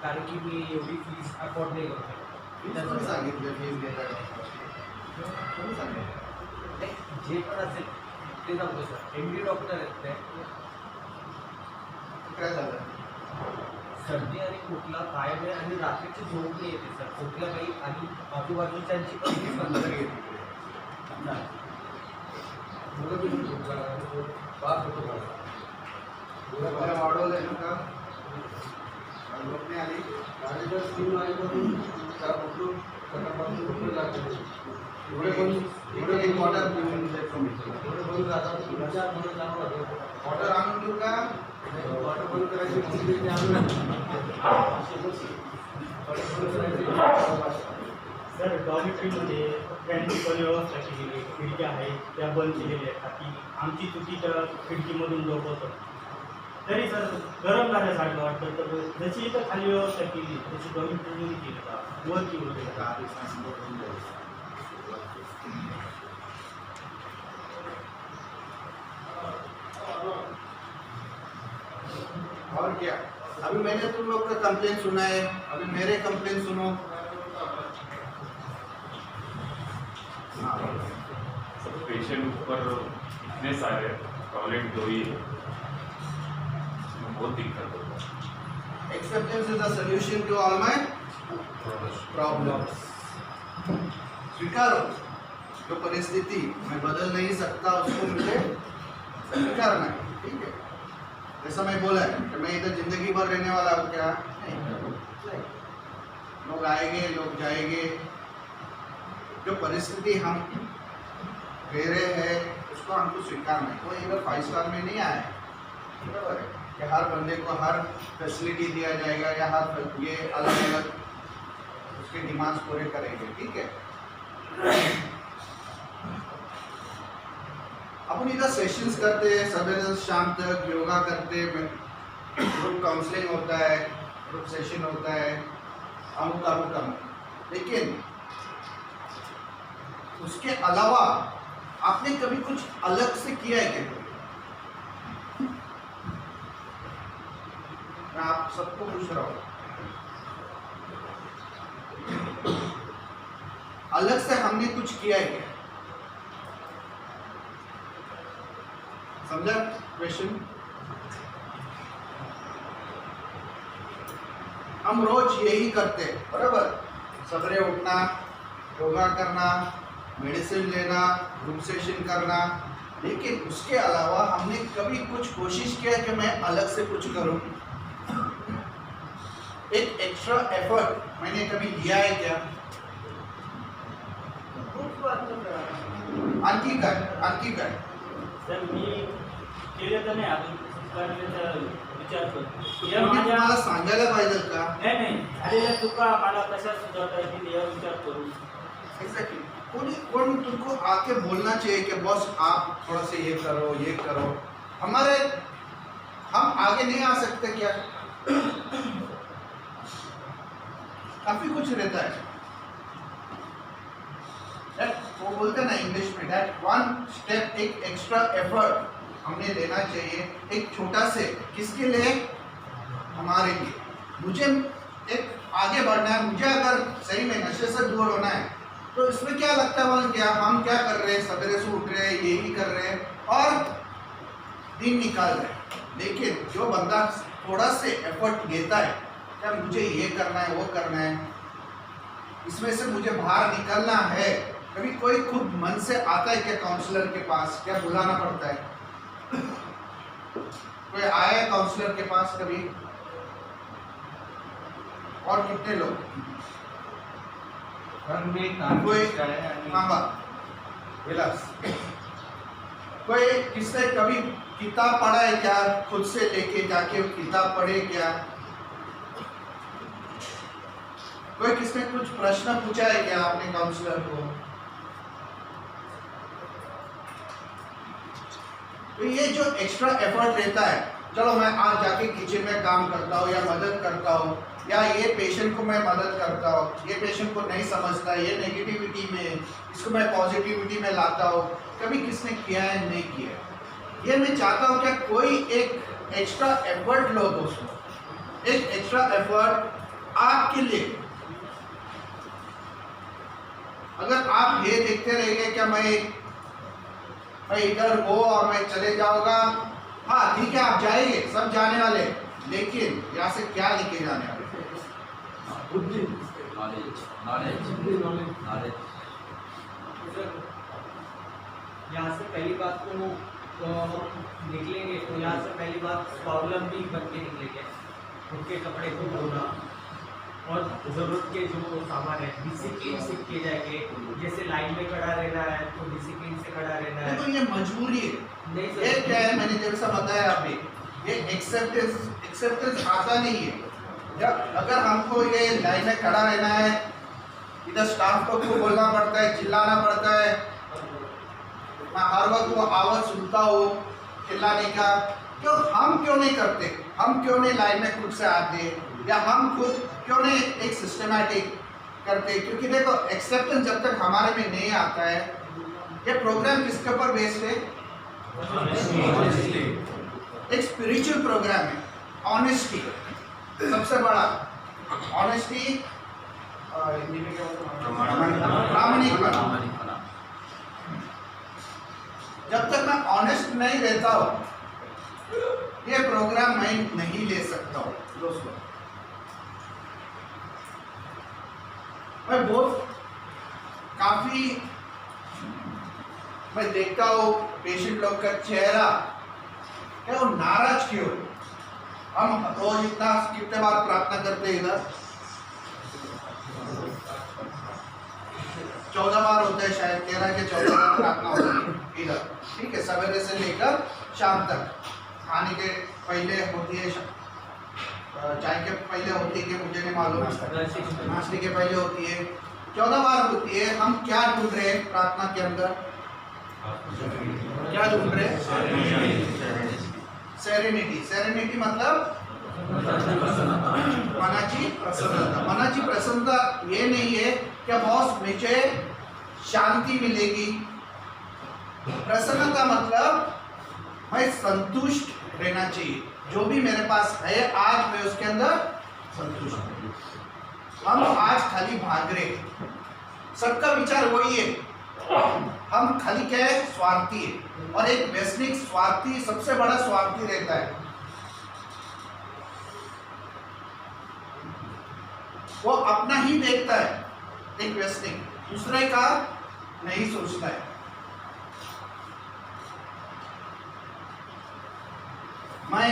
कारण की मी एवढी फीस अफोर्ड नाही करू शकत. कोणी सांगितलं फीस घेता कोणी सांगितलं? नाही, जे पण असेल ते सांगतो सर. MD डॉक्टर आहेत ते. काय झालं? सर्दी आणि खोकला कायम आहे आणि रात्रीची झोप नाही येते सर. खोकला काही आणि आजूबाजूच्यांची पण फीस बंद नंतर करेल. घेतली. मुलं किती खोकला पाच होतो मला. तुला वाढवलंय ना का? झोप नाही आली? गाडीच्या स्क्रीन लाईनमधून त्या उठून सकाळपासून उठून लागते. एवढे एक वॉटर पिऊन जायचं मी. एवढे बंद जातात विचार म्हणून चांगला होतो. वॉटर आणून देऊ का? वॉटर बंद करायची म्हणून ते आणून वॉटर बंद करायची. सर डॉर्मेटरीमध्ये फॅनची पण व्यवस्था केलेली आहे, खिडक्या आहेत त्या बंद केलेल्या आहेत ताकी आमची चुकी त्या खिडकीमधून झोप होतं. तरी सर गरम झाल्यासारखं वाटतं. तर जशी इथं खाली व्यवस्था केली तशी डॉर्मेटरीमध्ये केली का वरती होते का? और क्या? अभी मैंने तुम लोग का कंप्लेन सुना है, अभी मेरे कंप्लेन सुनो. सब पेशेंट ऊपर इतने सारे टॉयलेट दो ही है, बहुत दिक्कत होता है. Acceptance is the solution to all my problems. स्वीकारो जो परिस्थिति मैं बदल नहीं सकता उसको मुझे स्वीकारना है. ठीक है, जैसा मैं बोला है कि मैं इधर जिंदगी भर रहने वाला हूँ क्या? नहीं. लोग आएंगे लोग जाएंगे. जो परिस्थिति हम रह रहे हैं उसको हमको स्वीकारना है. कोई इधर 5 स्टार में नहीं आया है, बराबर है कि हर बंदे को हर फैसिलिटी दिया जाएगा या हर ये अलग अलग उसके डिमांड्स पूरे करेंगे. ठीक है, अपन इधर सेशंस करते हैं सवेरे से शाम तक, योगा करते हैं, ग्रुप काउंसलिंग होता है, ग्रुप सेशन होता है, अमुक अमुक अमुक. लेकिन उसके अलावा आपने कभी कुछ अलग से किया है क्या? मैं आप सबको पूछ रहा हूँ, अलग से हमने कुछ किया है क्या? समझा क्वेश्चन? हम रोज यही करते हैं, बराबर. सवेरे उठना, योगा करना, मेडिसिन लेना, ग्रुप सेशन करना. लेकिन उसके अलावा हमने कभी कुछ कोशिश किया कि मैं अलग से कुछ करूं? एक एक्स्ट्रा एफर्ट मैंने कभी लिया है क्या? आणखी काय? सर मी केलं तर नाही, अजून करण्याचा विचार करतो. या कोणी माझ्या तुम्हाला सांगायला पाहिजे का? नाही झालेल्या चुका मला कशा सुधारता येतील यावर विचार करू. एग्जैक्टली. कौन तुमको आके बोलना चाहिए कि बॉस आप थोड़ा सा ये करो. हम आगे नहीं आ सकते क्या? काफी कुछ रहता है. वो बोलते हैं ना इंग्लिश में, दैट वन स्टेप, एक एक्स्ट्रा एफर्ट हमने लेना चाहिए. एक छोटा से किसके लिए? हमारे लिए. मुझे एक आगे बढ़ना है. मुझे अगर सही में नशे से दूर होना है तो इसमें क्या लगता है वाला क्या हम क्या कर रहे हैं? सवेरे से उठ रहे हैं, यही कर रहे हैं और दिन निकाल रहे हैं. लेकिन जो बंदा थोड़ा से एफर्ट लेता है, क्या मुझे ये करना है, वो करना है, इसमें से मुझे बाहर निकलना है. कभी कोई खुद मन से आता है क्या काउंसलर के पास? क्या बुलाना पड़ता है? कोई आया है काउंसलर के पास कभी? और कितने लोग? कोई थांबा विलास. कोई किसने कभी किताब पढ़ा है क्या? खुद से लेके जाके किताब पढ़े क्या? कोई किसने कुछ प्रश्न पूछा है क्या आपने काउंसलर को? तो ये जो एक्स्ट्रा एफर्ट रहता है, चलो मैं आज जाके किचन में काम करता हूँ या मदद करता हूँ, या ये पेशेंट को मैं मदद करता हूँ, ये पेशेंट को नहीं समझता, ये नेगेटिविटी में, इसको मैं पॉजिटिविटी में लाता हूँ. कभी किसने किया है? नहीं किया. ये मैं चाहता हूँ कि कोई एक एक्स्ट्रा एफर्ट लो दोस्तों. एक एक्स्ट्रा एफर्ट आपके लिए। अगर आप ये देखते रहेंगे क्या मैं इधर हो और मैं चले जाऊंगा, हाँ ठीक है आप जाएंगे, सब जाने वाले, लेकिन यहाँ से क्या लेके जाने वाले? बुद्धि, नॉलेज बुद्धि, नॉलेज। नॉलेज। यहाँ से पहली बात तो हम निकलेंगे तो यहाँ से पहली बात स्वावलंबी बन के निकलेंगे। खुद के कपड़े को धोना और ज़रूरत के जो सामान है डिसिप्लिन सीख के जाएंगे। जैसे लाइन में खड़ा रहना है तो डिसिप्लिन से खड़ा रहना है। देखो ये मजबूरी है, नहीं ये सर, क्या है, मैंने जैसा बताया अभी, ये एक्सेप्टेंस आता नहीं है। जब अगर हमको ये लाइन में खड़ा रहना है, इधर स्टाफ को बोलना पड़ता है, चिल्लाना पड़ता है, मैं हर वक्त वो आवाज़ सुनता हूँ चिल्लाने का, हम क्यों नहीं करते? हम क्यों नहीं लाइन में खुद से आते, या हम खुद क्यों नहीं एक सिस्टमैटिक करते? क्योंकि देखो एक्सेप्टेंस जब तक हमारे में नहीं आता है, ये प्रोग्राम किसके ऊपर बेस्ड है? एक स्पिरिचुअल प्रोग्राम है। ऑनेस्टी सबसे बड़ा, ऑनेस्टी हिंदी में क्या बोलते हैं? प्रामाणिकपना। जब तक मैं ऑनेस्ट नहीं रहता हूँ, ये प्रोग्राम मैं नहीं ले सकता हूँ। दोस्तों मैं बहुत काफी मैं देखता हूँ पेशेंट लोग का चेहरा क्या, वो नाराज क्यों? हम रोज इतना कितने बार प्रार्थना करते हैं, इधर 14 बार होता है शायद, 13 के 14 बार प्रार्थना होती है इधर, ठीक है, सवेरे से लेकर शाम तक। खाने के पहले होती है, चाय के पहले होती है कि मुझे नहीं मालूम, नाश्ते के पहले होती है, 14 बार होती है। हम क्या ढूंढ रहे हैं प्रार्थना के अंदर? क्या ढूंढ रहे हैं? सेरेनिटी। सेरेनिटी मतलब मनाची प्रसन्नता। मनाची प्रसन्नता ये नहीं है कि बॉस मुझे शांति मिलेगी। प्रसन्नता मतलब मैं संतुष्ट रहना चाहिए, जो भी मेरे पास है आज मैं उसके अंदर संतुष्ट हूँ। हम आज खाली भाग रहे, सबका विचार वही है, हम खाली क्या है, स्वार्थी है। और एक वैश्विक स्वार्थी सबसे बड़ा स्वार्थी रहता है, वो अपना ही देखता है। एक वैश्विक दूसरे का नहीं सोचता है। मैं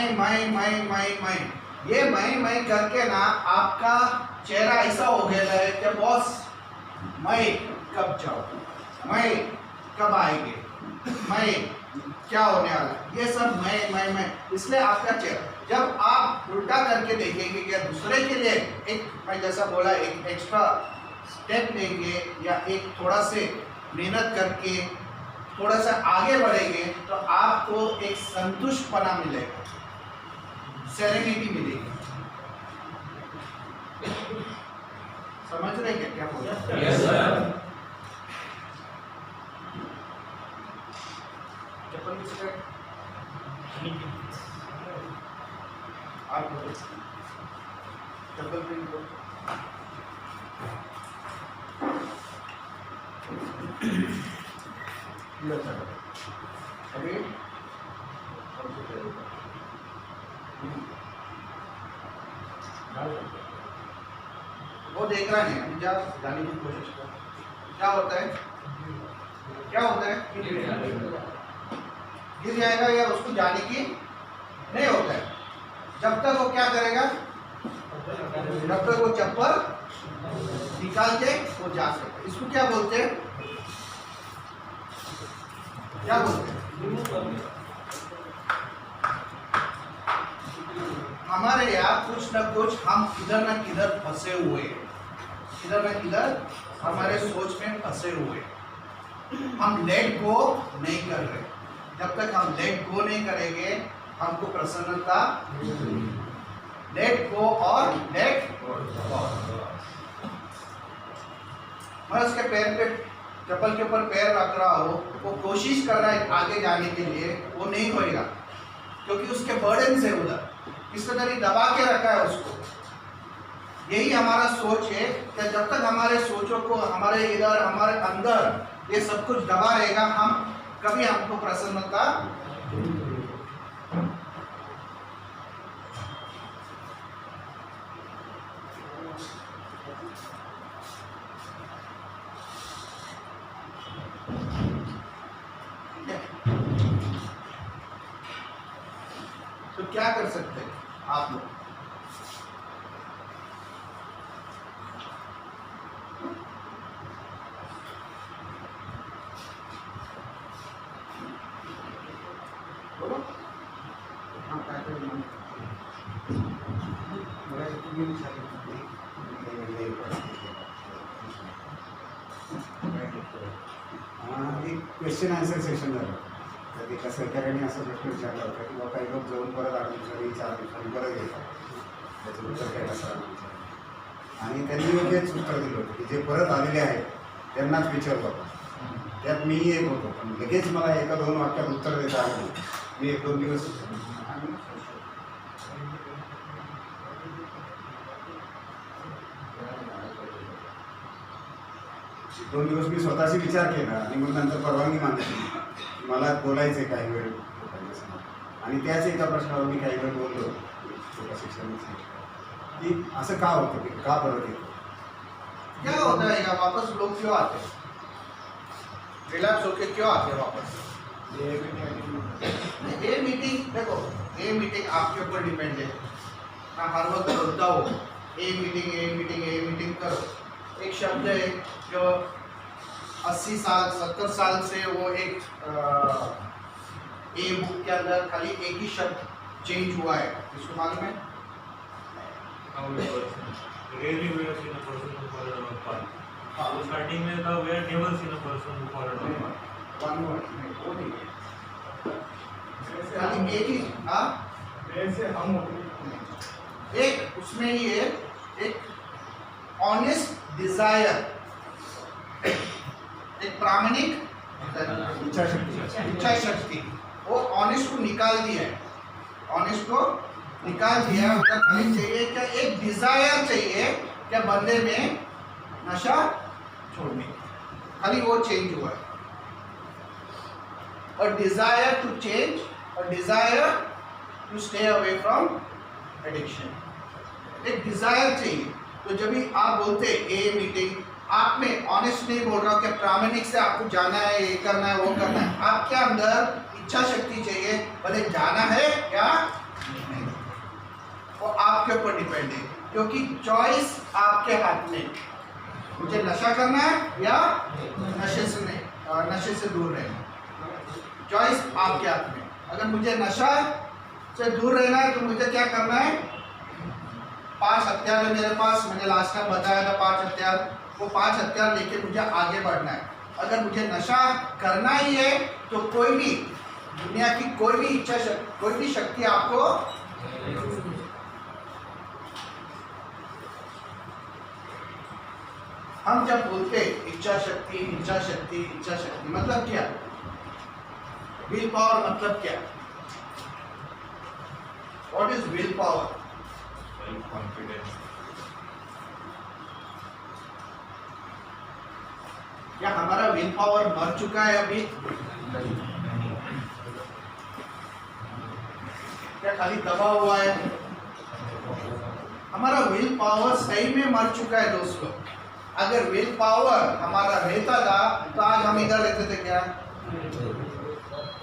ये मैं करके ना आपका चेहरा ऐसा हो गया है कि बॉस मैं कब जाऊँ, मैं कब आएंगे, मैं क्या होने वाला, ये सब मैं। इसलिए आपका चेहरा जब आप उल्टा करके देखेंगे कि दूसरे के लिए एक, मैं जैसा बोला, एक एक्स्ट्रा स्टेप लेंगे या एक थोड़ा से मेहनत करके थोड़ा सा आगे बढ़ेंगे, तो आपको एक संतुष्टपना मिलेगा, सेरेनिटी मिलेगी। समझ रहे क्या बोल रहे हैं? Yes sir. चप्पल किसका है? आप बोलो। चप्पल प्रिंट करो। लो सर। अभी वो देख रहा है, अभी जा जाने की कोशिश कर। क्या होता है? क्या होता है? गिर जाएगा या उसको जाने की नहीं होता है। जब तक वो क्या करेगा, जब तक वो चप्पल निकाल के वो जा सकता है। इसको क्या बोलते हैं? क्या बोलते हैं? हमारे यहाँ कुछ न कुछ हम किधर न किधर फंसे हुए हैं, किधर न किधर हमारे सोच में फंसे हुए हैं। हम लेट गो नहीं कर रहे। जब तक हम लेट गो नहीं करेंगे हमको प्रसन्नता। लेट गो और लेट गॉड। मैं उसके पैर पे, चप्पल के ऊपर पैर रख रहा हूँ, वो कोशिश कर रहा है आगे जाने के लिए, वो नहीं होएगा क्योंकि उसके बर्डन से उधर किसी तरह दबा के रखा है उसको। यही हमारा सोच है कि जब तक हमारे सोचों को हमारे इधर हमारे अंदर ये सब कुछ दबा रहेगा, हम कभी हमको प्रसन्नता तो क्या कर सकते हैं आप लोग? बोलो। हाँ, क्या करें? एक क्वेश्चन आन्सर सेशन झालं तर एका सहकार्याने असा प्रश्न विचारला होता की बाबा काही लोक जाऊन परत 8 दिवसांनी 4 दिवसांनी परत येतात, त्याचं उत्तर द्यायला सरांना विचारलं आणि त्यांनी योग्यच उत्तर दिलं होतं की जे परत आलेले आहेत त्यांनाच विचारलं होतं. त्यात मीही एक होतो, पण लगेच मला 1-2 वाक्यात उत्तर देता आलं नाही. मी 1-2 दिवस मी स्वतःशी विचार केला आणि मग नंतर परवानगी मागितली. मला बोलायचं आहे काही वेळ लोकांच्यासमोर, आणि त्याच एका प्रश्नावर मी काही वेळ बोललो छोट्या शिक्षणाची की असं का होतं, की का परत येतो. क्या होता है वापस लोग क्यों आते हैं? रिलैक्स होके क्यों आते हैं वापस? ये मीटिंग देखो, ये मीटिंग आपके ऊपर डिपेंड है. मैं हर वक्त बोलता हूँ ये मीटिंग करो. एक शब्द है जो 80 साल 70 साल से वो एक ए बुक के अंदर खाली एक ही शब्द चेंज हुआ है. इसको मालूम है? Rarely we have seen a person who followed our path. हाँ. So starting में था we have never seen a person who followed our path. One word, नहीं, वो नहीं है. खाली एक ही. हाँ, वैसे हम एक उसमें ही है एक ऑनेस्ट डिजायर, एक प्रामाणिक इच्छा शक्ति. वो ऑनेस्ट को निकाल दिया है, ऑनेस्ट को निकाल दिया. उनका खाली चाहिए क्या, एक डिजायर चाहिए क्या बंदे में नशा छोड़ने, खाली वो चेंज हुआ है. और डिजायर टू चेंज और desire to stay away from addiction. एक डिजायर चाहिए. तो जब भी आप बोलते ए मीटिंग, आप में ऑनेस्ट नहीं बोल रहा हूँ कि प्रामाणिक से आपको जाना है, ये करना है, वो करना है. आपके अंदर इच्छा शक्ति चाहिए, भले जाना है या नहीं, वो आपके ऊपर डिपेंड है. क्योंकि चॉइस आपके हाथ में. मुझे नशा करना है या नशे से नहीं, नशे से दूर रहना. चॉइस आपके हाथ में. अगर मुझे नशा से दूर रहना है तो मुझे क्या करना है? 5 हथियार है मेरे पास, मैंने लास्ट टाइम बताया था 5 हथियार. वो 5 हथियार लेके मुझे आगे बढ़ना है. अगर मुझे नशा करना ही है तो कोई भी दुनिया की कोई भी इच्छा शक्ति, कोई भी शक्ति आपको हम जब बोलते इच्छा शक्ति इच्छा शक्ति इच्छा शक्ति, मतलब क्या? विल पावर मतलब क्या? What is will power? Self confidence. क्या हमारा विल पावर मर चुका है अभी? क्या खाली दबा हुआ है? हमारा विल पावर सही में मर चुका है दोस्तों. अगर विल पावर हमारा रहता था तो आज हम इधर रहते थे क्या?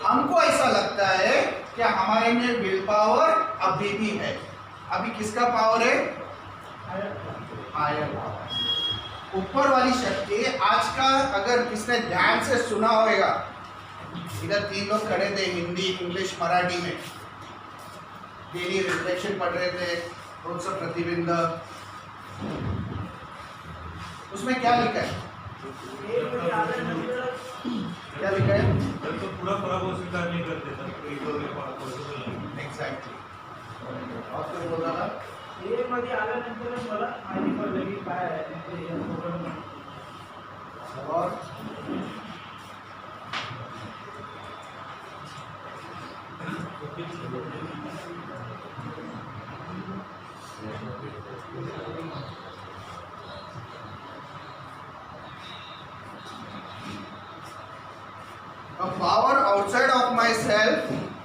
हमको ऐसा लगता है कि हमारे में विल पावर अभी भी है. अभी किसका पावर है? हायर पावर, ऊपर वाली शक्ति. आज का अगर किसने ध्यान से सुना होगा, इधर 3 लोग खड़े थे, हिंदी इंग्लिश मराठी में डेली रिफ्लेक्शन पढ़ रहे थे, रोज सा प्रतिबिंब. उसमें क्या लिखा है? क्या लिखा है? जब तो पूरा पराभव स्वीकार नहीं करते तब तो एक पॉसिबल नहीं. एक्झॅक्टली. आपको बोल रहा था हे मध्ये आल्यानंतर मला माहिती पडलं की काय आहे ते या प्रोग्राम. और Okay.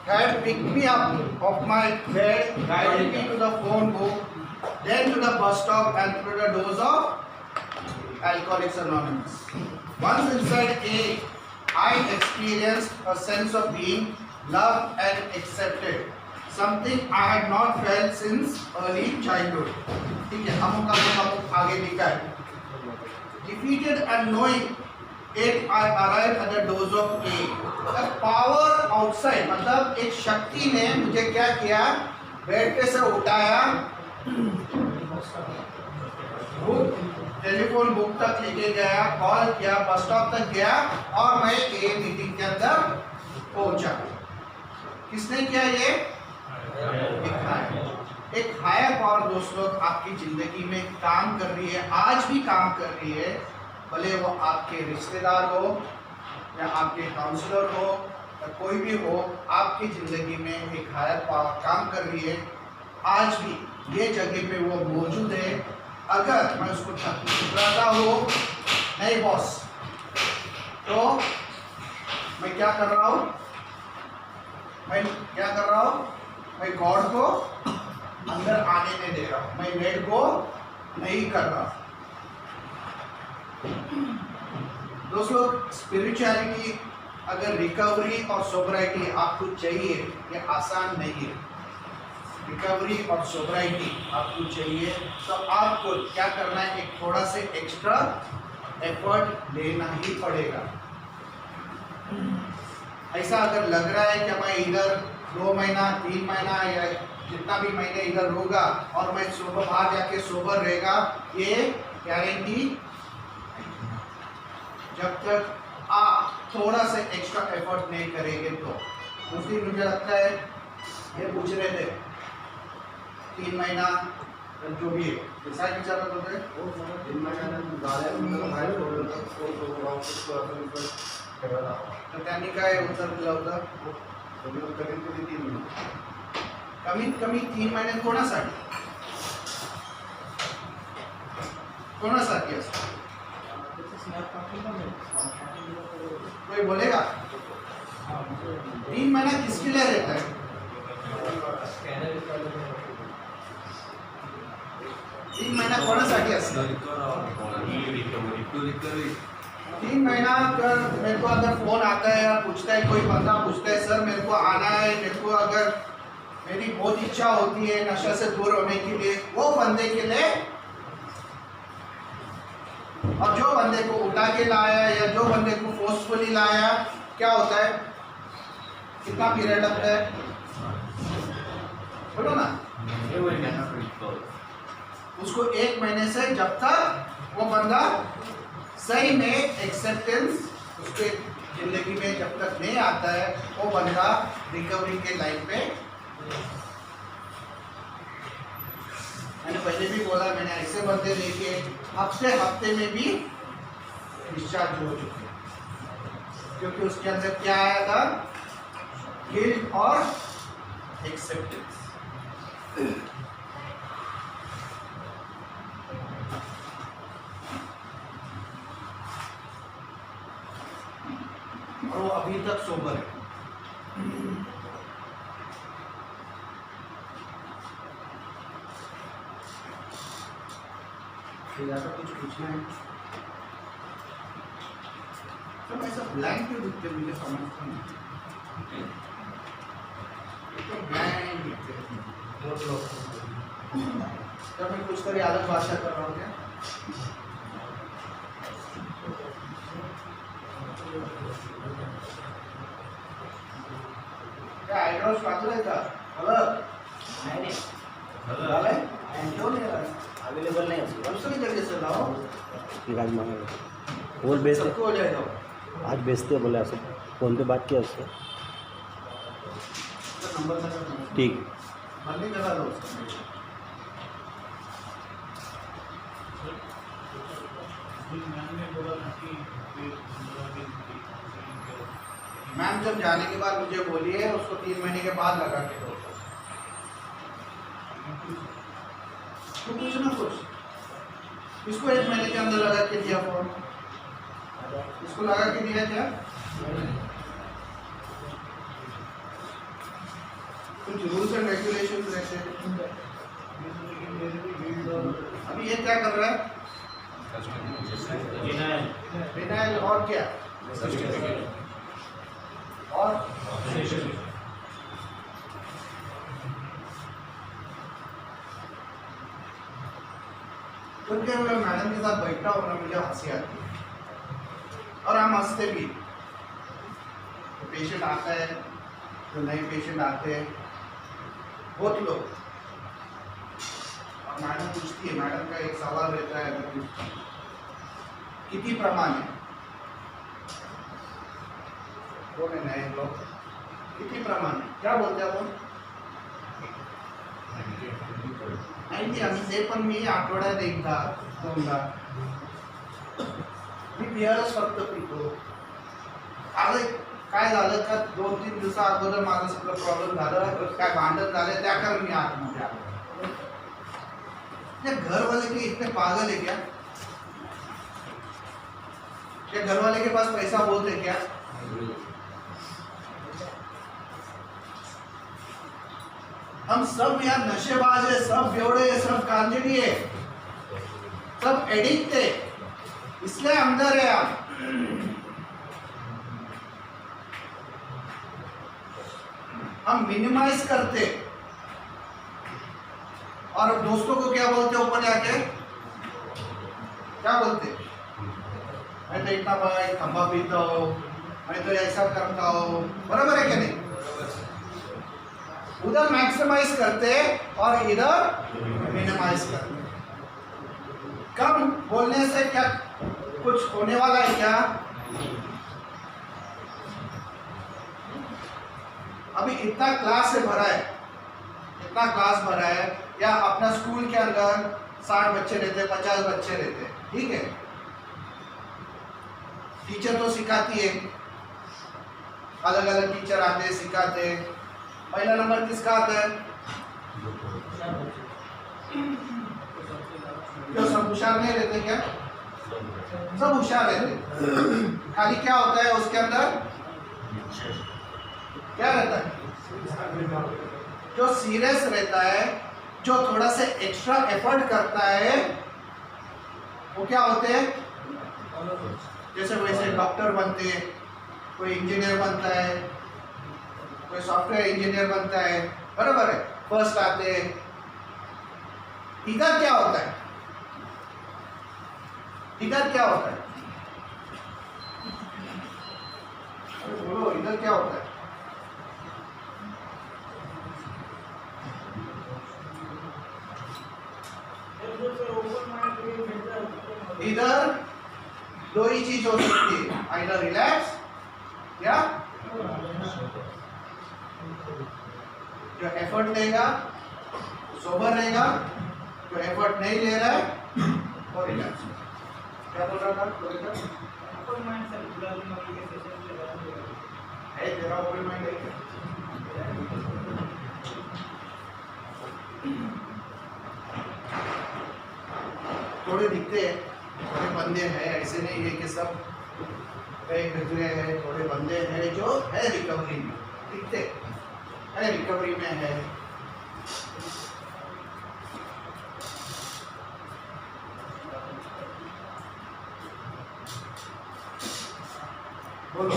had picked me up off my bed, guided me to the phone book, then to the bus stop and through the doors of Alcoholics Anonymous. Once inside A, I experienced a sense of being loved and accepted, something I had not felt since early childhood. ठीक है, हम आगे लिखा है. Defeated and knowing it, I arrived at the doors of A. The power outside, मतलब एक शक्ति ने मुझे क्या किया, बेड पे से उठाया, टेलीफोन बुक तक लेके गया, कॉल किया, बस स्टॉप तक गया और मैं ए मीटिंग के अंदर पहुंचा. किसने किया ये? एक हायर पावर दोस्त लोग आपकी जिंदगी में काम कर रही है, आज भी काम कर रही है, भले वो आपके रिश्तेदार हो या आपके काउंसलर हो या कोई भी हो, आपकी ज़िंदगी में एक हायर पावर काम कर रही है. आज भी ये जगह पे वो मौजूद है. अगर मैं उसको ठुकराता हूँ, नहीं बॉस, तो मैं क्या कर रहा हूँ? मैं क्या कर रहा हूँ? मैं गॉड को अंदर आने नहीं दे रहा हूँ, मैं लेट को नहीं कर रहा. दोस्तों, स्पिरिचुअलिटी अगर रिकवरी और सोबराइटी आपको चाहिए, ये आसान नहीं है. रिकवरी और सोबराइटी आपको चाहिए तो आपको क्या करना है, एक थोड़ा से एक्स्ट्रा एफर्ट लेना ही पड़ेगा. ऐसा अगर लग रहा है कि मैं इधर 2 महीना 3 महीना या जितना भी महीने इधर होगा और मैं सुबह बाहर जाके सोबर रहेगा, ये गारंटी जब तक आप थोड़ा से एक्स्ट्रा एफर्ट नहीं करेंगे. तो उस दिन मुझे लगता है ये पूछ रहे थे 3 महीना जो भी है कैसा विचार होते हैं. 3 महिन्यानंतर झाल्यानंतर बाहेर पडलं तर तर त्यांनी काय उत्तर दिलं होतं? कधीतरी 3 महिने कमीत कमी 3 महिने कोणासाठी असतं? कोई बोलेगा 3 महीना किसके लिए रहता है? 3 महीना कोणासाठी असतं? 3 महीना अगर मेरे को अगर फोन आता है या पूछता है, कोई बंदा पूछता है सर मेरे को आना है, मेरे को अगर मेरी बहुत इच्छा होती है नशा से दूर होने के लिए, वो बंदे के लिए. और जो बंदे को उठा के लाया या जो बंदे को फोर्सफुली लाया, क्या होता है? कितना पीरियड लगता है? बोलो ना. उसको 1 महीने से जब तक वो बंदा सही में एक्सेप्टेंस उसके जिंदगी में जब तक नहीं आता है, वो बंदा रिकवरी के लाइन पे. मैंने पहले भी बोला, मैंने ऐसे बंदे देखे हफ्ते में भी डिस्चार्ज हो चुके हैं, क्योंकि उसके अंदर क्या आया था? गिल्ट और एक्सेप्टेंस. और वो अभी तक सोबर है. ऐसा कुछ पूछना है तो ऐसा ब्लैंक क्यों दिखते मुझे समझता नहीं. तो ब्लैंक दिखते बहुत लोग. जब मैं कुछ कभी अलग भाषा कर रहा हूँ क्या? क्या आईब्रोज काटलं आहे का? अलग नहीं झालंय? क्यों नहीं रहा? अवेलेबल नहीं है. दूसरी जगह से लाओ, आज मांगा बोल बेचते सबको हो जाएगा. आज बेचते बोले ऐसे फ़ोन पे बात किया उससे. तो नंबर लगा ठीक बंदी करा दो उसका. मैम जब जाने के बाद मुझे बोलिए, उसको 3 महीने के बाद लगा के दो. तो कुछ ना कुछ इसको 1 महीने के अंदर लगा के दिया फोन. इसको लगा के दिया क्या? कुछ रूल्स एंड रेगुलेशंस रहते हैं। अभी ये क्या कर रहा है? डिनाइल और क्या? और क्योंकि मैं मैडम के साथ बैठा हूँ ना, मुझे हंसी आती है और हम हंसते भी। तो पेशेंट आता है, तो नए पेशेंट आते हैं बहुत लोग, और मैडम पूछती है, मैडम का एक सवाल रहता है, मैं पूछती हूँ कितनी प्रमाण है, वो है नए लोग कितनी प्रमाण है, क्या बोलते हैं वो? नाही आम्ही ते पण मी आठवड्यात एकदा दोनदा मी बिअरच फक्त पितो. आज काय झालं का 2-3 दिवसा अगोदर माझं सगळं प्रॉब्लेम झालं, काय भांडण झालं, त्या कारण मी आतमध्ये आलो. ये घर वाले के इतने पागल है क्या? क्या घर वाले के पास पैसा बहुत है क्या? हम सब यार नशेबाज है, सब बेवड़े है, सब कांजड़ी है, सब एडिक्ट है, इसलिए अंदर है आप. हम मिनिमाइज करते और दोस्तों को क्या बोलते ऊपर जाके, क्या बोलते? मैं तो इतना बड़ा खंबा पीता हूँ, मैं तो ऐसा करता हूँ, बराबर है क्या नहीं? उधर मैक्सिमाइज करते और इधर मिनिमाइज करते. कम बोलने से क्या कुछ होने वाला है क्या? अभी इतना क्लास से भरा है, इतना क्लास भरा है, या अपना स्कूल के अंदर 60 बच्चे रहते, 50 बच्चे रहते, ठीक है? टीचर तो सिखाती है, अलग अलग टीचर आते हैं, सिखाते हैं. पहला नंबर किसका आता है? क्यों सब होशियार नहीं रहते क्या? सब होशियार रहते, खाली क्या होता है उसके अंदर? क्या रहता है? जो सीरियस रहता है, जो थोड़ा सा एक्स्ट्रा एफर्ट करता है, वो क्या होते हैं? जैसे वैसे डॉक्टर बनते हैं, कोई इंजीनियर बनता है, कोई सॉफ्टवेयर इंजीनियर बनता है, बराबर है, फर्स्ट आते हैं. इधर क्या होता है? इधर क्या होता है? बोलो, इधर क्या होता है? इधर दो ही चीज हो सकती है, आइदर रिलैक्स या जो एफर्ट लेगा सोबर रहेगा, जो एफर्ट नहीं ले रहा है वो रिलैक्स. क्या बोल रहा था? ओपन माइंड सर, गुलाबी मम्मी के सेशन से है तेरा ओपन माइंड है क्या? थोड़े दिखते हैं, थोड़े बंदे हैं, ऐसे नहीं है कि सब ढकले हैं, थोड़े बंदे हैं जो है रिकवरी में, दिखते है रिकवरी में है. बोलो.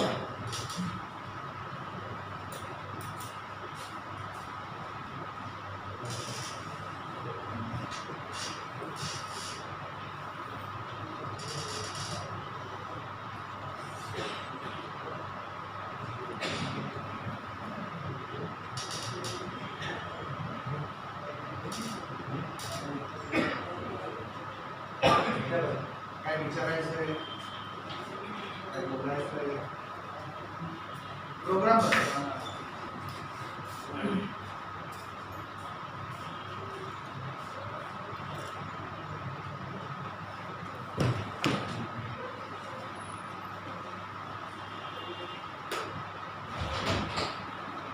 काय विचारायचं, काय बोलायचं, प्रोग्राम बनवा.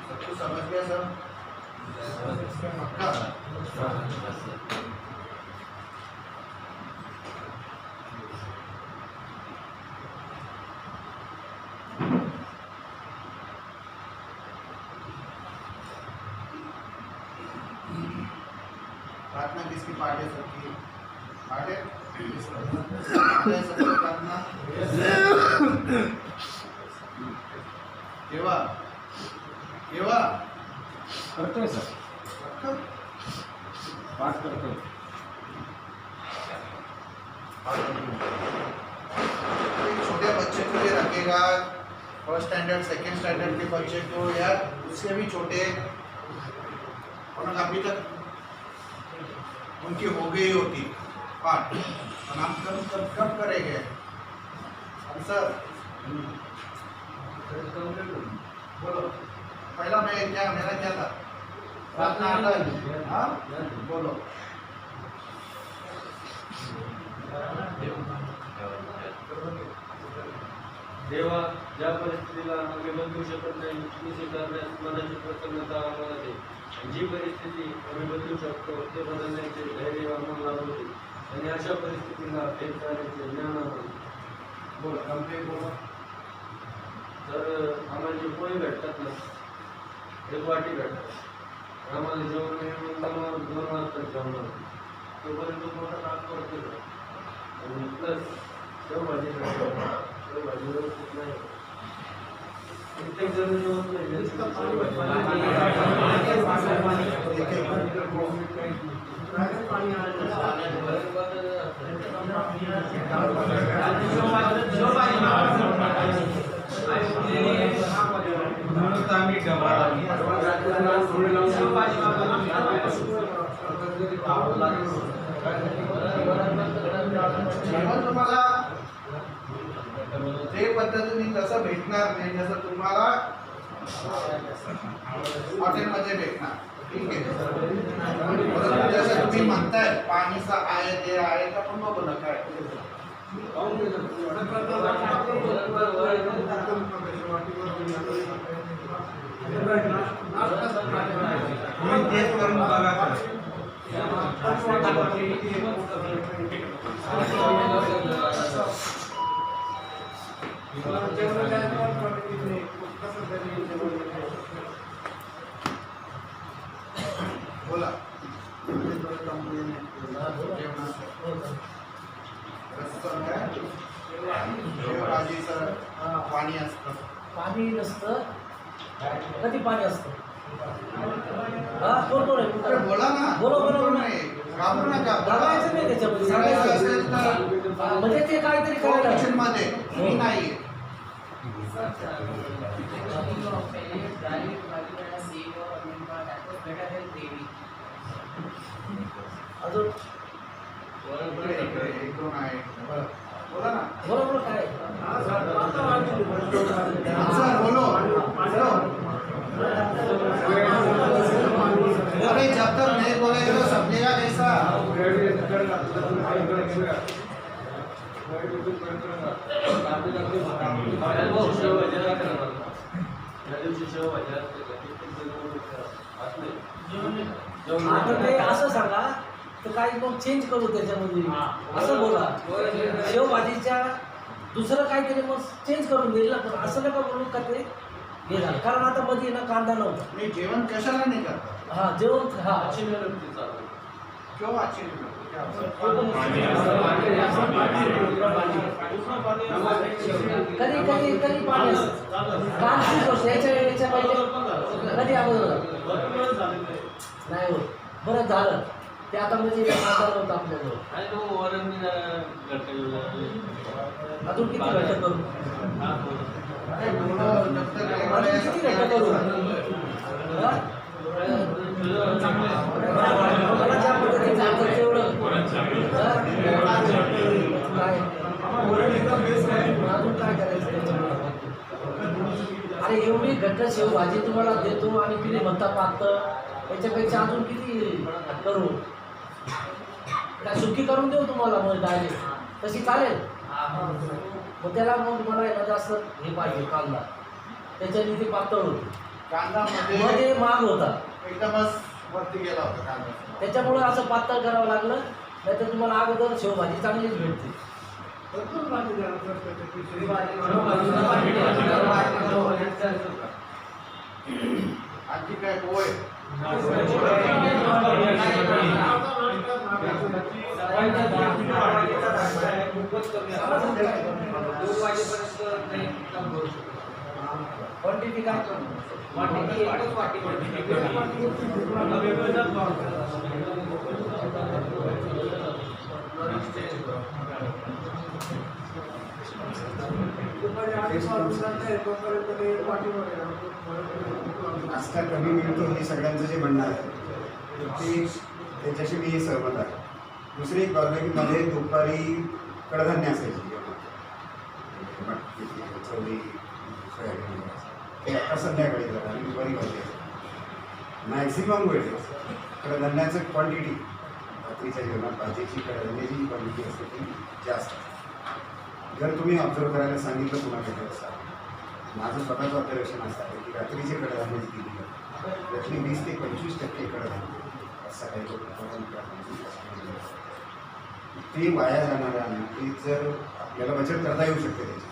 सबको समझ गया सब? पक्का? पाड्यासारखी पाड्यासारखी करणार केव्हा केव्हा करतोय सर, पाठ करतोय. एक छोटे बच्चे को ये रखेगा, फर्स्ट स्टैंडर्ड सेकंड स्टैंडर्ड के बच्चे को, या उससे भी छोटे, और अभी तक उनकी हो गई होती पाठ, और हम कब करेंगे सर? बोलो पहला मैं क्या मेरा क्या था? प्रार्थना आता है? हाँ बोलो. देवा, ज्या परिस्थितीला आम्ही बदलू शकत नाही ती स्वीकारण्यास मनाची प्रसन्नता आम्हाला दे. जी परिस्थिती आम्ही बदलू शकतो ते बदलण्याचे धैर्य आम्हाला होते आणि अशा परिस्थितीला फेस करण्याचे ज्ञान आम्हाला. बोलो कंप्लीट बोलो. तर आम्हाला जे पोळी भेटतात ना, एक वाटी भेटतात, आम्हाला जेवण मिळून 2 वाजता जेवण तोपर्यंत मोठा ताक पडतो आणि प्लस शेवभाजी शेवभाजी व्यवस्थित नाही. प्रत्येक जण जेवण नाही जेवण तुम्हाला ते पद्धतीने तसं भेटणार नाही जसं तुम्हाला हॉटेलमध्ये भेटणार. ठीक आहे, परंतु जसं तुम्ही म्हणताय पाणीचं आहे ते आहे तर पण बघू ना काय तेच करून बघा सर. बोला. शेवभाजीचं पाणी असतं. पाणी नसतं, कधी पाणी असतं? हा बोलतो रे अरे बोला ना. बोलो बोलो बोलो. नाही घाबरू नका. दबायचं नाही त्याच्यामध्ये, सांगायचं सांगायचं असेल तर म्हणजे ते काहीतरी करायला किचन मध्ये मी नाही. अजून एक दोन आहे. बोला ना बरोबर काय सर. बोलो बोलो. अरे जब तक नहीं बोलेगा तो समझेगा कैसा? आता ते असं सांगा तर काही मग चेंज करू त्याच्यामध्ये असं बोला. शेवभाजीच्या दुसरं काहीतरी मग चेंज करून देईल ना, पण असं नका बोलू का ते हे झालं. कारण आता मध्ये ना कांदा नव्हता. मी जेवण कशाला नाही करत? हा जेवण हा क्यों अच्छी नहीं कधी कधी कधी पाणी असतं. काल खूप गोष्ट याच्या पहिले कधी अगोदर नाही होत. बरं झालं ते आता म्हणजे साधारण होतं आपल्याजवळ. अजून किती घट्ट करू? अजून किती घट्ट करू? मला ज्या पद्धतीने जातं तेवढं काय अजून काय करायचं त्याच्यामुळे? अरे एवढी घट्ट शेवभाजी तुम्हाला देतो आणि किती म्हणता पाहतं याच्यापेक्षा अजून किती करू? काय सुकी करून देऊ तुम्हाला मग डायरेक्ट तशी चालेल. मग त्याला मग मला आहे ना जास्त हे पाहिजे कांदा, त्याच्याने ती पातळ होती. कांदा मग ते महाग होता एकदमच वरती गेला होता कांदा. त्याच्यामुळे असं पातळ करावं लागलं, नाही तर तुम्हाला अगोदर शेवभाजी चांगलीच भेटते. आणखी काय पोहे खूपच कमी आहे. 2 वाजेपर्यंत नाही काम करू शकतो. क्वांटिटी काय वाटी एकच वाटी नाश्ता कमी मिळतो हे सगळ्यांचं जे म्हणणं आहे ते त्याच्याशी मी सहमत आहे. दुसरी एक बाब आहे की मध्ये दुपारी कडधान्य असायची मटकी, चवळी, सोयाबीन ते आता संध्याकाळी जरा आणि दुपारी भाजी मॅक्झिमम वेळेस कडधान्याचं क्वांटिटी रात्रीच्या जेवणात भाजीची कडधान्याची जी क्वांटिटी असते ती जास्त असते. जर तुम्ही ऑब्झर्व करायला सांगितलं तुम्हाला भेटत असाल, माझं स्वतःचं ऑब्झर्वेशन असं आहे की रात्रीचे कडधान्य जी दिली जाते त्यातली 20 ते 25% कडधान्य सकाळी ते वाया जाणाऱ्या अन्न ते जर आपल्याला बचत करता येऊ शकते त्याची,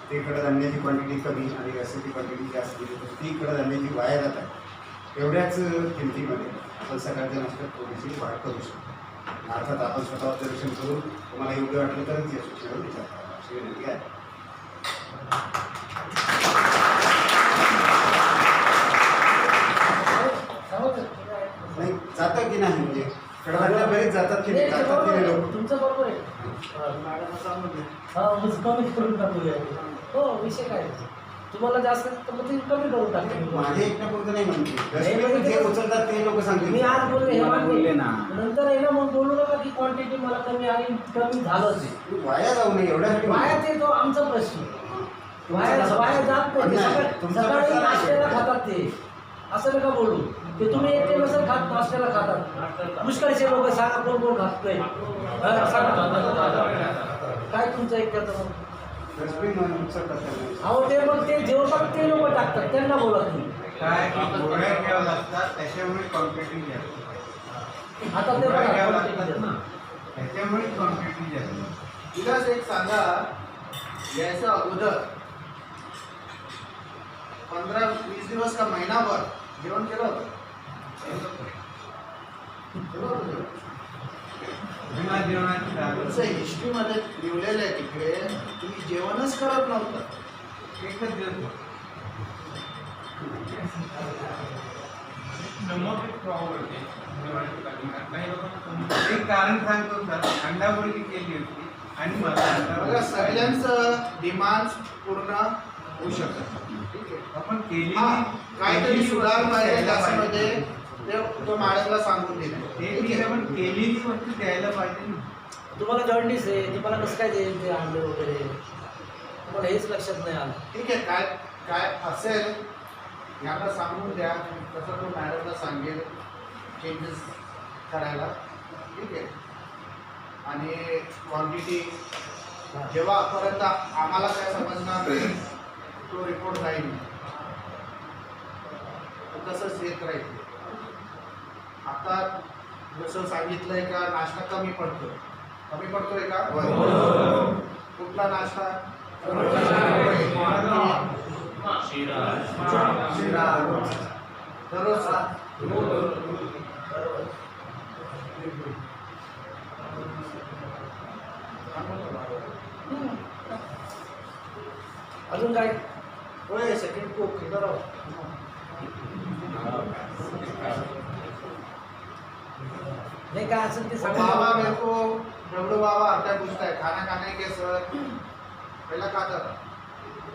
ते कडधान्याची क्वांटिटी कमी आणि रसाची क्वांटिटी जास्त दिली तर ती कडधान्याची वाया जात आहे एवढ्याच किमतीमध्ये आपण सकाळच्या नाश्त्यात थोडीशी वाढ करू शकतो. अर्थात आपण स्वतः ऑब्झर्वेशन करून तुम्हाला योग्य वाटलं तरच या सूचनेवर विचार करा अशी विनंती आहे. नाही जातं की नाही म्हणजे कडधान्य बरेच जातात की नाही, जातात की नाही लोक? तुमचं बरोबर आहे. हा मग कमी करून टाकूया. हो विषय काय तुम्हाला जास्त तर मग ते कमी करून टाकतो. माझे एकट्यापुरतं नाही म्हणते, डस्टबिन जे उचलतात ते लोक सांगतील. मी आज बोलले हे मानले नंतर आहे ना मग बोलू नका की क्वांटिटी मला कमी आणि कमी झालंच आहे. वाया जाऊ नये एवढ्यासाठी वाया म्हणते. ते तो आमचा प्रश्न वाया वाया जात नाही. नाही, सकाळी तुमचा सकाळी प्रश्न नाही. नाश्त्याला खातात ते असं नका बोलू. ते तुम्ही एकटे नसेल खात नाश्त्याला खातात. पुष्कळचे लोक सांगा कोण कोण खातोय काय तुमचं एकट्याचं मग डस्टबिन उचलतात त्यांना. अहो ते मग ते जेवतात ते लोक टाकतात त्यांना बोला तुम्ही. काय गोळ्या घ्याव्या लागतात त्याच्यामुळे कॉम्पिटिंग जास्त. आता ते गोळ्या घ्याव्या बघा लागतात ना त्याच्यामुळे कॉम्पिटिंग जास्त. विलास एक सांगा, यायच्या अगोदर 15-20 दिवस का महिनाभर जेवण केलं होतं? केलं होतं जेवण? बिना जेवणाची तुमचं हिस्ट्रीमध्ये लिहिलेलं आहे तिकडे तुम्ही जेवणच करत नव्हतं. एकच दिवस एक कारण सांगतो सर, अंडामुर्गी केली होती आणि बघा मला सगळ्यांचं डिमांड पूर्ण होऊ शकतं. ठीक आहे, आपण केली हा, काहीतरी सुधार पाहिजे त्याच्यामध्ये ते तो मॅडमला सांगून दिलं. ते मी पण केलेली वस्तू द्यायला पाहिजे ना. तुम्हाला जॉन्डिस आहे तुम्हाला कसं काय देईल ते अंडे वगैरे तुम्हाला हेच लक्षात नाही आलं. ठीक आहे, काय काय असेल यांना सांगून द्या, तसं तो मॅडमला सांगेल चेंजेस करायला. ठीक आहे, आणि क्वांटिटी जेव्हा परत आम्हाला काय समजणार तो रिपोर्ट राहील तसंच येत राहील. आता जसं सांगितलंय का नाश्ता कमी पडतोय का? कुठला नाश्ता? शिरा दररोजचा. अजून काय होय, सेकंड कोक इधर आओ. नाही काय असेल ते बाबा सांगा. मेरे को डब्लू बाबा हर टाइम पूछता है खाना खाने के सर, पहला खाता था.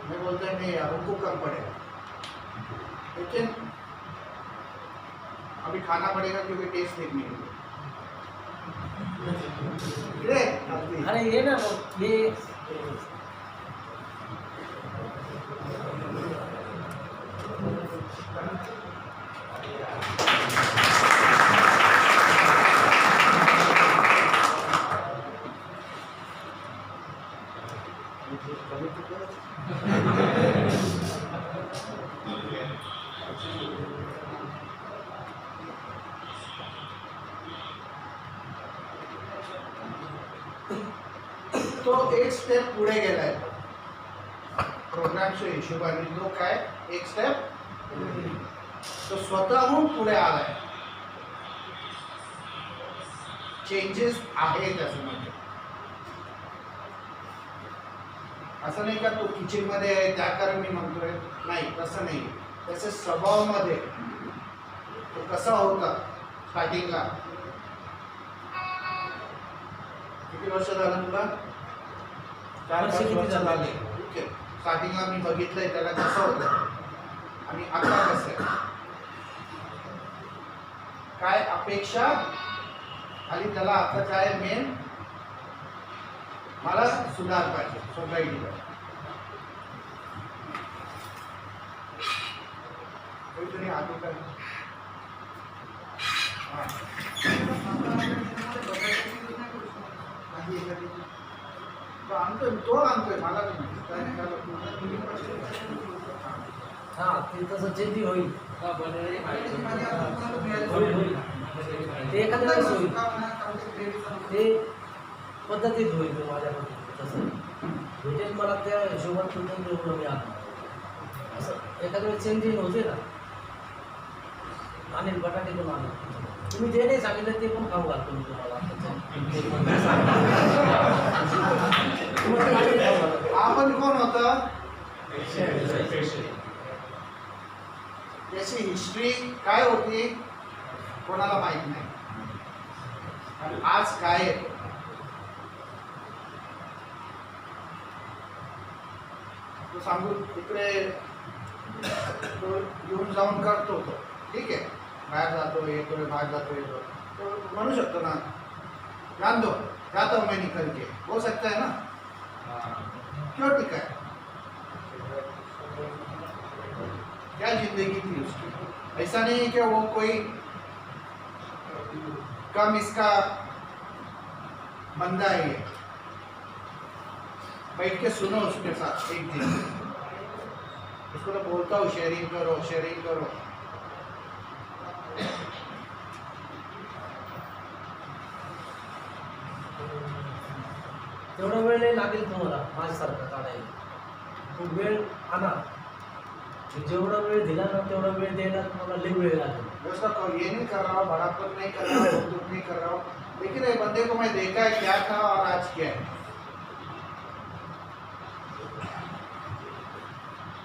मैं बोलता है नहीं अब उनको कम पड़ेगा, लेकिन अभी खाना पड़ेगा क्योंकि टेस्ट देखने के लिए. अरे ये ना मग हे तो एक स्टेप पुढे गेलाय प्रोग्रामच्या हिशोबाने. तो काय एक स्टेप तो स्वतःहून पुढे आलाय. चेंजेस आहे त्याच्यामध्ये. असं नाही का तो किचन मध्ये आहे त्या कारण मी म्हणतोय, नाही तसं नाही. त्याच्या स्वभावामध्ये तो कसा होता स्टार्टिंगला. किती वर्ष झालं तुला? 4-5 वर्ष झाले. ठीक आहे. स्टार्टिंगला मी बघितलंय त्याला कसं होतं आणि आता कसं आहे, काय अपेक्षा आणि त्याला आता काय मेन मला सुधार पाहिजे सोसायटीला. काहीतरी आधी काय तो आणतोय मला हां ते तसं चेंजिंग होईल. ते एखाद्या वेळेस होईल, ते पद्धतीत होईल. ते माझ्या तसं भेटेल मला त्या हिशोबात तुमचं एवढं मी आणणार. असं एखाद्या वेळेस चेंजिंग होते ना. आणि बटाटे पण आणा. तुम्ही जे नाही सांगितलं ते पण खाऊ घालतो मी तुम्हाला. आपण कोण होतं, त्याची हिस्ट्री काय होती कोणाला माहित नाही. आणि आज काय आहे तो सांगू तिकडे तो येऊन जाऊन करतो तो. ठीक आहे, बाहेर जातो येतो, बाहेर जातो येतो, तो म्हणू शकतो ना जान दो जाता हूं मैं निकल के, हो सकता है ना. क्यों ठीक है, क्या जिंदगी थी उसकी. ऐसा नहीं है कि वो कोई कम इसका बंदा है. ये बैठ के सुनो उसके साथ एक दिन. उसको तो बोलता हूँ शेयरिंग करो शेयरिंग करो. तेवढा वेळ नाही लागेल तुम्हाला माझ्यासारखं काढायला. तो वेळ आणा. जेवढा वेळ दिला ना तेवढा वेळ द्यायला तुम्हाला लई वेळ लागेल. दोस्तों तो ये नहीं कर रहा हूँ, बड़ापन नहीं कर रहा हूँ, दुख नहीं कर रहा हूँ, लेकिन ये बंदे को मैं देखा है क्या था और आज क्या है.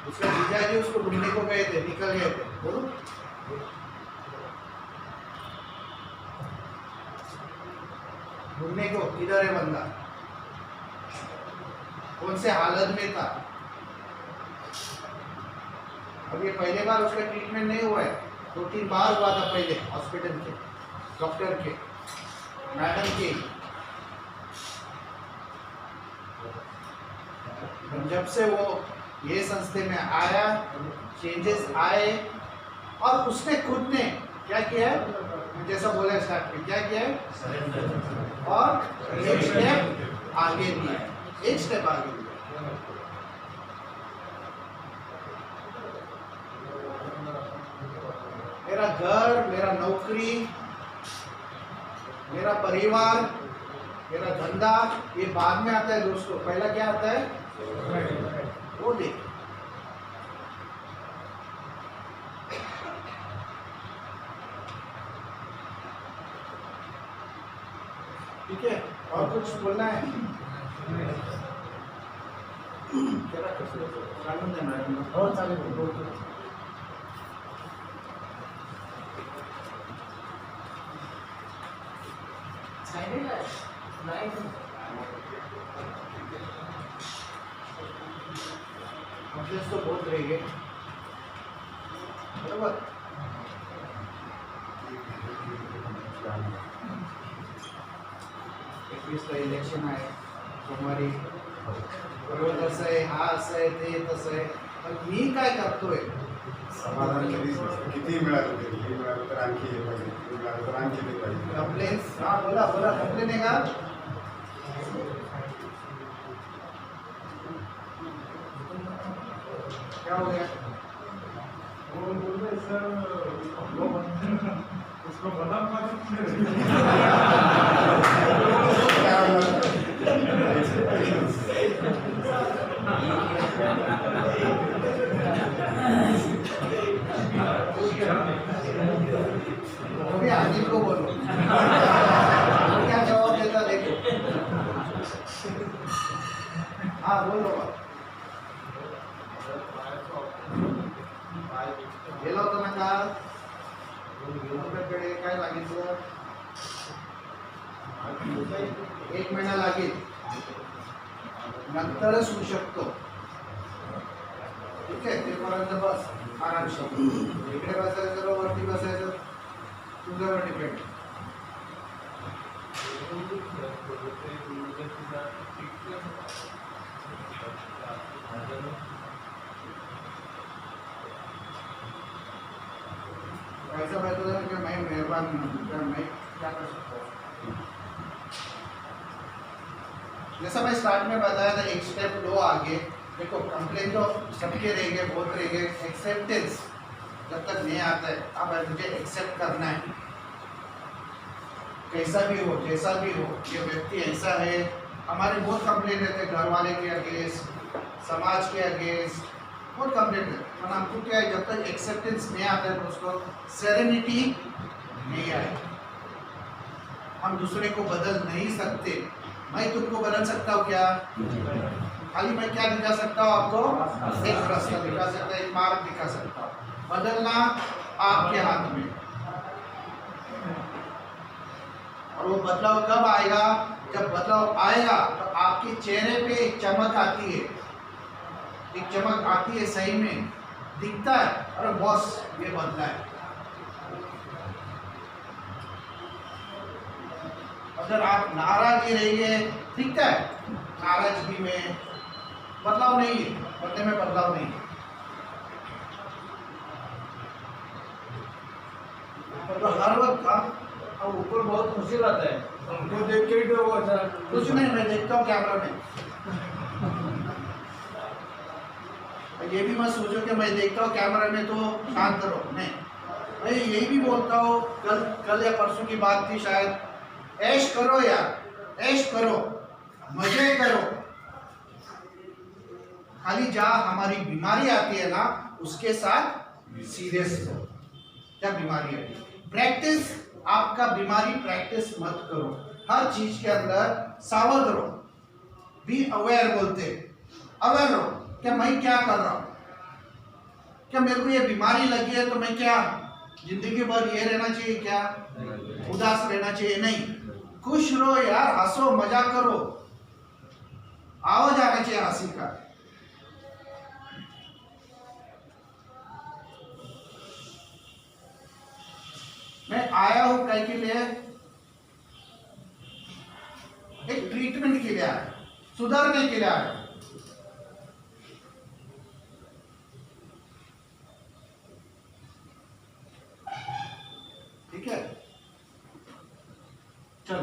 उसके जीजा जी उसको ढूंढने को गए थे, निकल गए थे. बोलो ढूंढने को, किधर है बंदा, कौन से हालत में था. अब ये पहले बार उसका ट्रीटमेंट नहीं हुआ है, 2-3 बार हुआ था पहले हॉस्पिटल के, डॉक्टर के, मैडम के. जब से वो ये संस्थे में आया, चेंजेस आए और उसने खुद ने क्या किया है, जैसा बोला स्टार्ट में, क्या किया है और एक स्टेप आगे दिया, एक स्टेप आगे दिया. मेरा घर, मेरा नौकरी, मेरा परिवार, मेरा धंधा, ये बाद में आता है दोस्तों. पहला क्या आता है, वो देख. ठीक है, और कुछ बोलना है. सांगून द्या मॅडम. हो चालेल बोलतो. नाही ऑप्शंस तो बहुत रहेंगे, बरोबर. एकवीसला इलेक्शन आहे सोमवारी. रोज असं आहे, हा असं आहे, ते तसं आहे. पण मी काय करतोय, समाधान किती मिळालं तरी हे मिळालं तर आणखी हे पाहिजे, हे मिळालं तर आणखी हे पाहिजे. कंप्लेंट्स. हा बोला बोला, कंप्लेन आहे का. क्या हो गया, वो बोल रहे सर उसको बना काय होणार? हाँ बोलो गेलो होतो ना का तुमच्याकडे काय सांगितलं 1 महिना लागेल नंतरच होऊ शकतो ठीक आहे तेपर्यंत बस आरामशीर इकडे बसायचं वरती बसायचं तुझ्यावर डिपेंड ऐसा बेहतर है कि मैं मेहरबान मैं क्या कर सकता हूँ जैसा मैं स्टार्ट में बताया था एक स्टेप लो आगे देखो कंप्लेन तो सबके रहेंगे बहुत रहेंगे एक्सेप्टेंस जब तक नहीं आता है अब मुझे एक्सेप्ट करना है कैसा भी हो जैसा भी हो ये व्यक्ति ऐसा है हमारे बहुत कंप्लेन रहते हैं घर वाले के अगेंस्ट समाज के अगेंस्ट बहुत कंप्लेन रहते पर हमको क्या है जब तक एक्सेप्टेंस नहीं आता है तो उसको सेरेनिटी नहीं आए हम दूसरे को बदल नहीं सकते मैं तुमको बदल सकता हूँ क्या खाली मैं क्या दिखा सकता हूँ आपको एक रास्ता दिखा सकता है एक मार्ग दिखा सकता हूँ बदलना आपके हाथ में और वो बदलाव कब आएगा जब बदलाव आएगा तो आपके चेहरे पे एक चमक आती है एक चमक आती है सही में दिखता है अरे बॉस ये बदला है अगर आप नाराज ही रहिए दिखता है नाराजगी में बदलाव नहीं है बदले में बदलाव नहीं है तो हर वक्त अब ऊपर बहुत मुश्किल आता है जो देख के ही तो वो अच्छा कुछ नहीं मैं देखता हूँ कैमरा में ये भी मत सोचो कि मैं देखता हूँ कैमरा में तो शांत रहो नहीं मैं यही भी बोलता हूँ कल या परसों की बात थी शायद ऐश करो यार ऐश करो मजे करो खाली जहाँ हमारी बीमारी आती है ना उसके साथ सीरियस हो क्या बीमारी है प्रैक्टिस आपका बीमारी प्रैक्टिस मत करो हर चीज के अंदर सावध रहो बी अवेयर बोलते अवेयर रहो क्या मैं क्या कर रहा हूं क्या मेरे को ये बीमारी लगी है तो मैं क्या जिंदगी भर ये रहना चाहिए क्या उदास रहना चाहिए नहीं खुश रहो यार हंसो मजा करो आवाज आना चाहिए हंसी का मैं आया हूं कई के लिए एक ट्रीटमेंट के लिए आया सुधरने के लिए आया ठीक है चलो